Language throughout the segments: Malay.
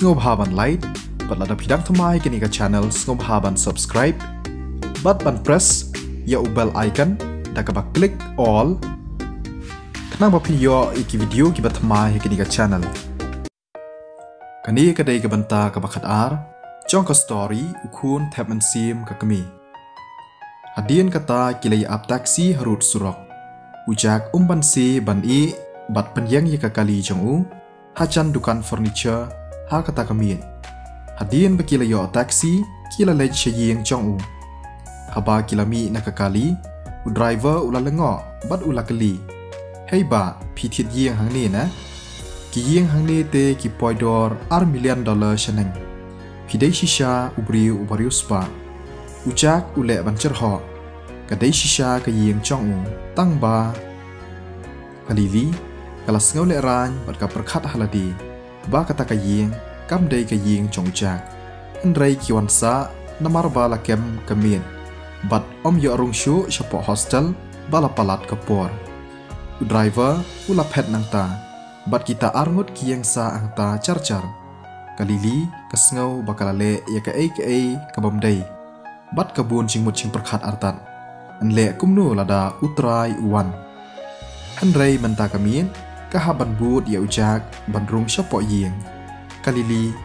Snobhaban like bat lada pidang thamai kini ka channel Snobhaban subscribe bat ban press ya bell icon da ka ba click all kenang ba video iki video ki bat thamai kini ka channel kani ka dai ka banta ka bakhat ar chong ka story ukhun thap man sim ka kami hadian kata kilai ap taxi harut surok ujak ban si ban i bat penyang ya ka kali chong u hachan dukan furniture ha kata kami hadian bakila yo taxi kila lej sheyeng chong u haba kilami nakakali u driver ula lengo bat ula kali hey ba phithit yeng hang ni na ki yeng hang ni te ki poidor $1 million shaneng phidei shisha ubri ubarius pa ujak ule bancher ho kadai shisha ka yeng chong u tang ba kalili kalas ngau le ran bat ka perkhat haladi ba kata ka yeng kam dei ka yeng chong jak andrei kiwan sa namar bala kem kamin bat om yo rung shu shapo hostel bala palat kapor driver ula phet nang ta bat kita arngut kiyeng sa ang ta char kalili kasngau bakalale ya ka ai kabam dei bat kabun chingmut ching perkhat artan anle kumnu lada utrai uwan handrei menta kamin kahaban bud ya ujak bandrung shapo yeng kalili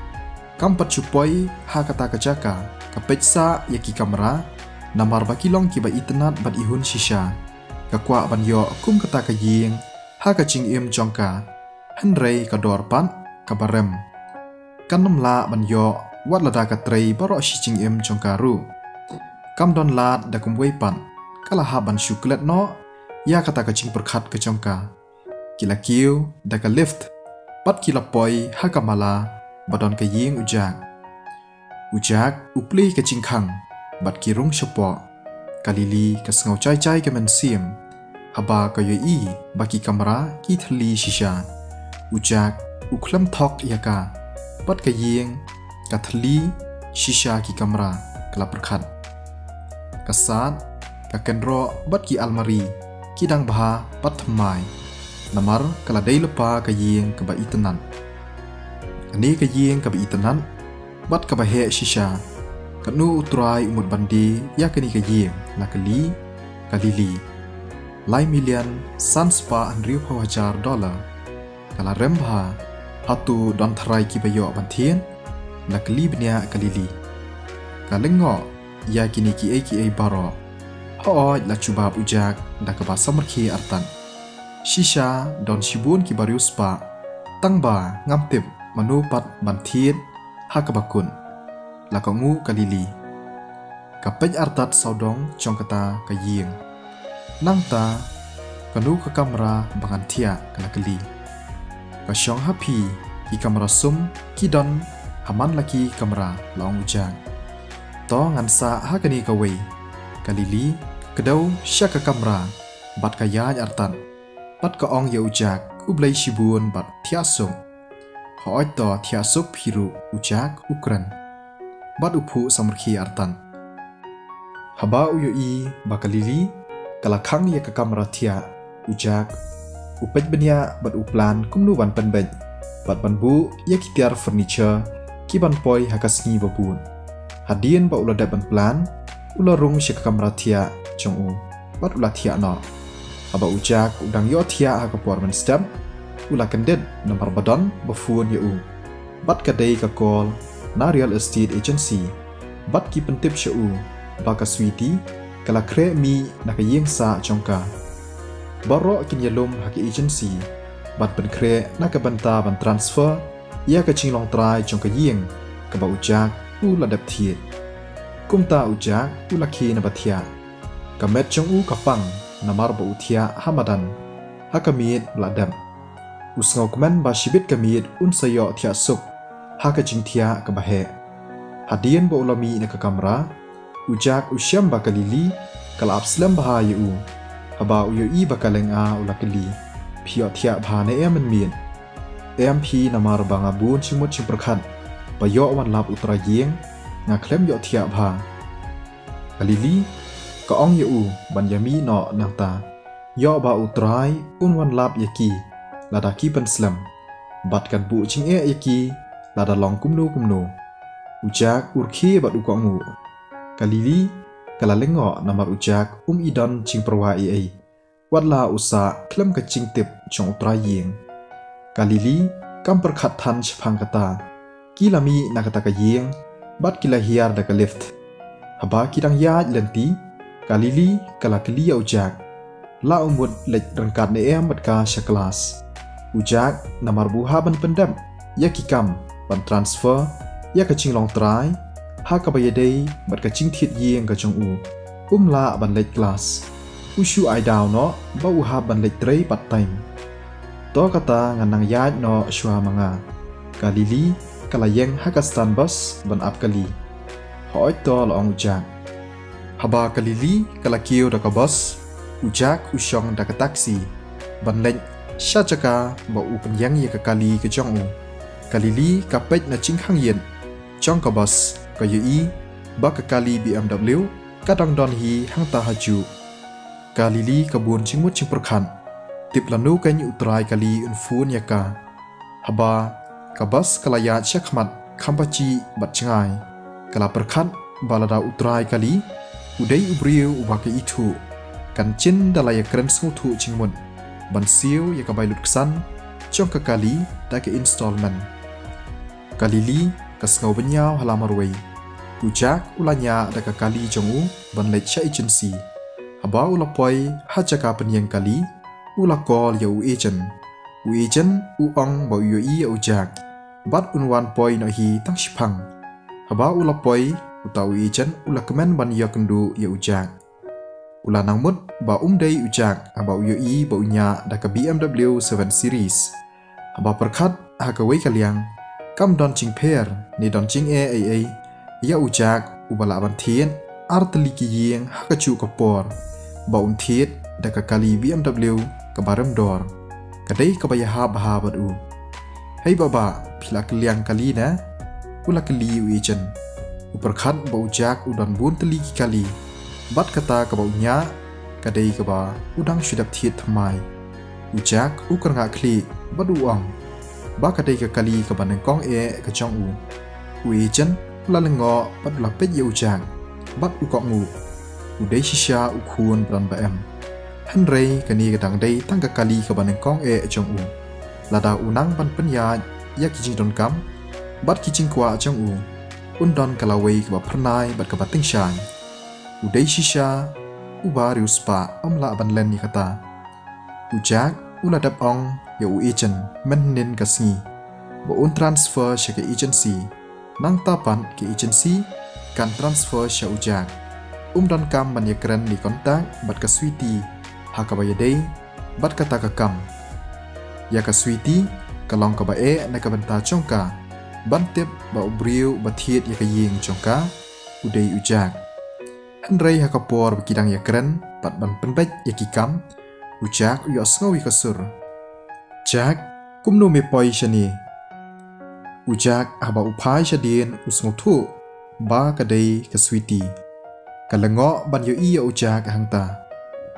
kampat chupoi ha kata kajaka kapetsa ya ki kamera namar bakilong ki ba itnat bat ihun shisha kakwa ban yo kum kata ka yeng ha ka ching im jongka handrei ka dor pan ka barem kanam la ban yo wat lada ka trei baro shi ching im jongka ru kam don lat da kum wei pan kala ha ban shuklet no ya kata ka ching perkhat ka jongka kila kiu da ka lift pat kila poi ha ka mala badon ka yeng ujak upli ka chingkhang bat ki rung shapo kalili ka sngau chai ka men sim haba ka yoi baki kamera ki thli shisha ujak uklam thok yaka pat ka yeng ka thli shisha ki kamera kala perkhat kasat ka kenro bat ki almari kidang bha pat thamai namar kala dei lepa ka yeng ka ba itanan ani ka yeng ka ba itanan bat ka ba he shisha kanu utrai umut bandi ya kani ka yeng la kalili lai million sanspa $100,000 kala rembha hatu don thrai ki ba yo bantien la kali bnya kalili kalengo ya kini ki ai baro ho la chubab ujak da ka ba samarki artan shisha don shibun ki barius pa tangba ngamtip manupat banthit hakabakun lakangu kalili kapej artat saudong chongkata kaying nangta kanu ka kamera bangan thia kalakali ka shong happy ki kamera sum ki don haman laki kamera long ujang to ngansa hakani ka wei kalili kedau syaka kamera bat kaya artan pat ka ong ya ujak ublai shibun bat thiasung hoi to thiasuk phiru ujak ukran bat uphu samrkhi artan haba uyoi bakalili kalakhang ya ka kamera thia ujak upej benya bat uplan kumnu ban penbej bat banbu ya kitiar furniture ki ban poi hakasni babun hadien ba ulada ban plan ularung shi ka kamera thia chongu bat ula thia no haba ujak udang yo thia ha ka porman step ula kandet nomor badon bafun ya bat kadai ka call na real estate agency bat ki pentip shu baka switi kala kre mi na ka yeng sa chongka baro kin yalum ha ki agency bat ben kre na ka banta ban transfer ya ka chinglong trai chongka yeng ka ba ujak ula dap thiet kumta ujak ula khi na bathia kamet chong kapang namar ba uthia hamadan hakamit bladam usngau kmen ba shibit kamit unsayo thia suk haka jingthia ka bahe hadian ba ulami na ka kamera ujak usyam ba kalili kala abslam ba yu haba uyoi ba kalenga ulakali phio thia bha ne emen min mp namar ba ngabun chimut chimperkhan ba yo wan lap utra yeng nga klem yo thia bha kalili ka ong yu ban yami no nangta yo ba utrai unwan lap yaki ladaki penslam bat kan bu ching e yaki lada long kumno ujak urki bat ukongu kalili kala lengo namar ujak idon cing perwa ai wadla usa klem ka cing tip chong utraying kalili kam perkhat than chphang kata kilami nakata ka yeng bat kila hiar da ka lift haba kidang ya lenti kalili kala klia ujak la umut lej rangkat ne em bat ka syaklas ujak namar buha ban pendam ya kikam ban transfer ya ka ching long trai ha ka bayadei bat ka ching thiet yeng ka chong la ban lej class ushu ai daw no ba uha ban lej trei pat time to kata nganang ya no shwa manga kalili kala yeng hakastan bus ban ap kali hoi to long ujak haba kalili kala kiu da ka bus ujak usyong da ka taxi ban lej sha chaka ba penyang ye ka kali ke chong kalili ka pet na ching khang yen chong ka bus ka yi ba ka kali BMW ka dong don hi hang ta haju kalili ka bun chingmut ching perkhan tip lanu ka ni utrai kali unfun ya ka haba ka bus kala ya chakmat khampachi bat chngai kala perkhan balada utrai kali udai ubriu ubake itu kan chin dalaya kren smutu chingmut ban siu ya ka bailut ksan chong ka kali da ke installment kalili ka sngo benyau halamarwei ujak ulanya da ka kali jongu ban lech sha agency haba ulapoi hachaka penyang kali ulakol ya agent ong ba yoi ujak bat unwan poi no hi tang shipang haba ulapoi utau agent ulakmen ban ya kendu ya ujak ulanang mut ba dei ujak haba yoi ba unya da ka BMW 7 series haba perkhat ha ka wei kaliang kam don ching pher ni don ching ai ya ujak ubala ban thien artli ki yeng ha ka chu ka por ba thiet da ka kali BMW ka baram dor ka dei ka baya ha ba bat hei baba phila kaliang kali na ula kali uichen uperkhat ba ujak udon bun tli ki kali bat kata ka ba unya ka dei ka ba udang shudap thiet thamai ujak ukarnga khli badu ang ba ka dei ka kali ka ban kong ka chong uichen la lengo bat la pet ye ujak bat ukong udai shisha ukhun bran ba em hanrei kani ka dang dei tang ka kali ka ban kong chong lada unang ban penya ya ki jing don kam bat ki jing kwa chong undon kalawei ka ba pranai bat ka bating shan udai shisha ubari uspa omla ban len ni kata ujak ula dap ong ya uichen menin kasngi ba transfer sha ka agency nang tapan ke agency kan transfer sha ujak don kam ban ya kren ni kontak bat ka sweetie ha ka bayadei bat kata ka kam ya ka sweetie kalong ka ba na ka banta chongka bantep ba ubriu bathiet ya ka yeng chongka udai ujak hanrei ha ka por kidang ya kren pat ban penbet ya ki kam ujak yo sngawi ka sur jak kumno me poi shani ujak haba upai shadien usngothu ba ka dei ka sweetie kalengo ban yo iya ujak hangta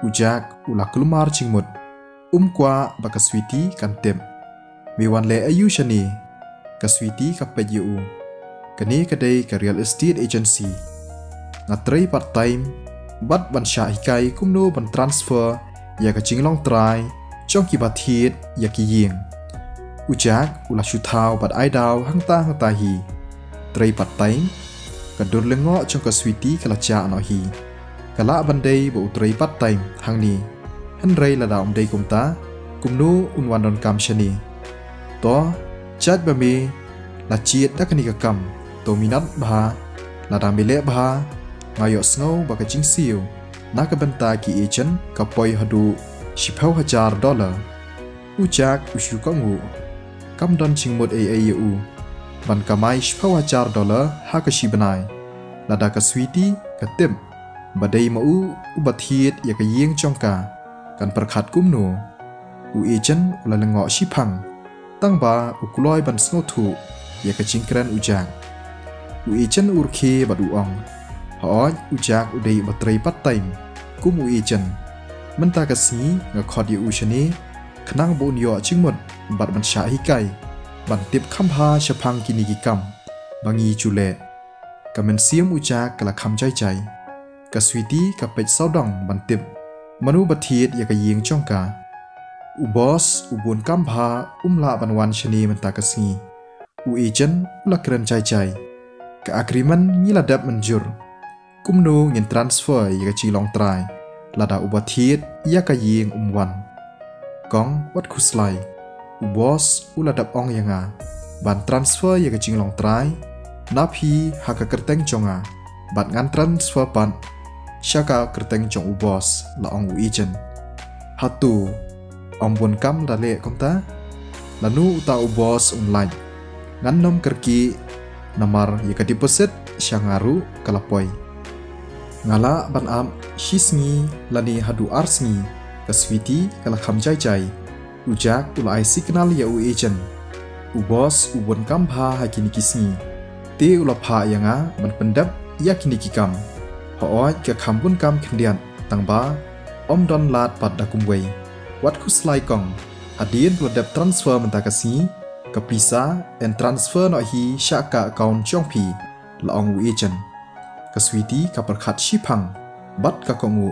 ujak ula klumar chingmut kwa ba ka sweetie kan tem mewan le ayu shani ka sweetie ka pe yu kani ka dei ka real estate agency ngatrei part time bat ban sha hikai kumno ban transfer ya ka chinglong trai chong ki bathiet ya ki yeng ujak ula shuthau bat ai daw hangta hi trei part time ka dur lengo chong ka sweetie kala cha no hi kala bandei bo utrei part time hangni hanrei la daum dei kumta kumnu unwan don kam shani to chat ba me la chiet da kani ka kam to minat ba la da mele ba ngayo snow ba ka jing siu na ka banta ki agent ka poi hadu $10,000 ujak usyu ka ngu kam don chingmut au ban kamai $10,000 ha ka shibanai lada ka sweetie ka tem badai mau ubathiet ya ka yeng chongka kan perkhat kumno agent la lengo shipang tangba ukuloi ban snothu ya ka chingkran ujak agent urkhe baduang hoj ujak udai batrei pat time kum agent menta ka si nga khod yu shani khnang bon yo chingmut bat ban sha hikai บันติบคำพาชพังกินิกิกรรมบางยีจุเลกะเมนเสียมอุจากกะละคำใจกะสวีตีกะเป็ดเศร้าดองบันติบมนุบัติดอยากยิงจ้องกาอุบอสอุบวนกัมพาลาบันวันชนีมันตากสีอุเอเจนละเกรนใจกะอักริมันมีระดับมันจุรกุมนูเงินทรานสเฟอร์อยากจีลองตรายระดับอุบัติดอยากยิงวันกองวัดคุสไลอุบอสระดับองยังาบันทรานสเฟอร์อยากจีลองตรายนับฮีหักกระเตงจงาบันงานทรานสเฟอร์ปันชากากระเตงจงอุบอสละองอุเอเจนฮัตตูบวนกัมละเละคอมตาลานูอุตาอุบอสออนไลน์งั้นนมกระกีนามารยกดิปเซตช่างอารุกลาปอยงาละบันอัมชิสงีลานีฮัดูอาร์สงีกสวีตีกลาคำใจอุจากอุลไอสิกนัลยาอุเอเจนอุบอสอุบวนกัมพาฮากินิกิสงีเตอุลพายังอาบันเป็นดับยากินิกิกัมฮอออยกะคำบุนกัมขันเดียนตังบาดอนลาดปัดดักุมเววัดคุสไลกองอดีตระดับทรานสเฟอร์มันตากสีกับพิซาแอนทรานสเฟอร์นอฮีชากะกาวน์จงพีละองอุเอเจนกับสวีตีกับประคัดชิพังบัดกับกงู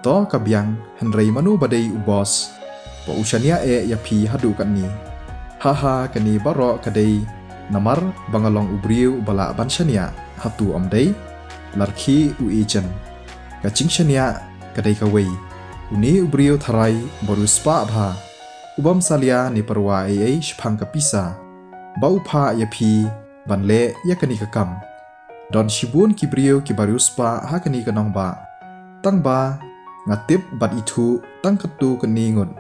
ต่อกับยังเฮนรีมานูบดีอุบอสปะอุชเนียยาพีฮัดูกันนี้ฮ่ากันนี้บารอกันดีนามารบังลองอุบริวบลาบันชเนียฮัตูอมดีลาร์คีอุเอเจนกับจิงชเนียกันดีกเวอุนีอุบริโอทรายบรุสปาบาอุบัมซาเลียนิปรวาชพังกับพิซาบาอุพายาพีบันเละยากันิกกัมดอนชิบุนกิบริโอกิบารุสปาฮักันิกนองบาตั้งบางัดติบบัดอิทูตั้งกตูกันนีงด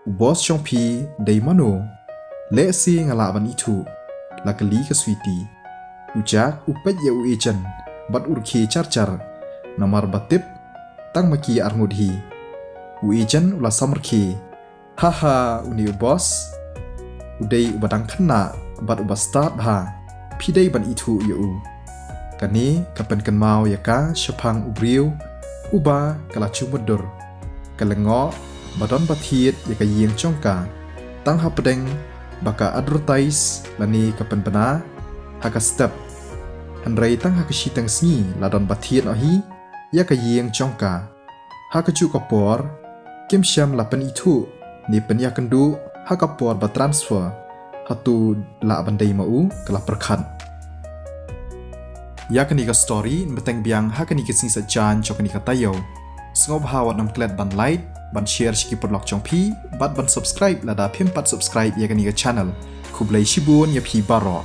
อุบอสชงพีเดมาโนเละซีงลาบันอิทูลักลีกสวีตีอุจากอุเป็ดยาอุเอจันบัดอุรคีจาร์นามารบัดติบตั้งมากีอาร์งดฮีอุเอเจนอุลาซัมร์คีฮ่าอุนิอุบอสอุเดย์อุบัดังขนาบัดอุบัสตาร์บาพี่ได้บันอิทูอยู่กันนี้กับเป็นกันเมาอยากาชพังอุบริวอุบากลาชุมดดกันละง้อบดอนบัทีดอยากยิงจ้องกาตั้งฮับเดงบักาอัดรูไตส์และนี้กับเป็นปนาฮักสเต็ปฮันไรตั้งฮักชิตังสงีลาดอนบัทีดอหีอยากยิงจ้องกาฮักจูกับปอร์เกมแชมลาเป็นอิทูนี่เป็นยากันดูฮักกับปอร์บัตทรานสเฟอร์ฮัตูลาบันไดมาอูกลาประคันยากันนี่กับสตอรี่มาแต่งเบียงฮักกันนี่กับสิ่งสัจจานจอกันนี่กับตายาวสงบหาวัดนำเกล็ดบันไลท์บันแชร์สกิปปลอกจองพีบัดบัน subscribe และดาเพิ่มปัด subscribe ยากันนี่กับ channel คุบเลยชิบูนยาพีบารอ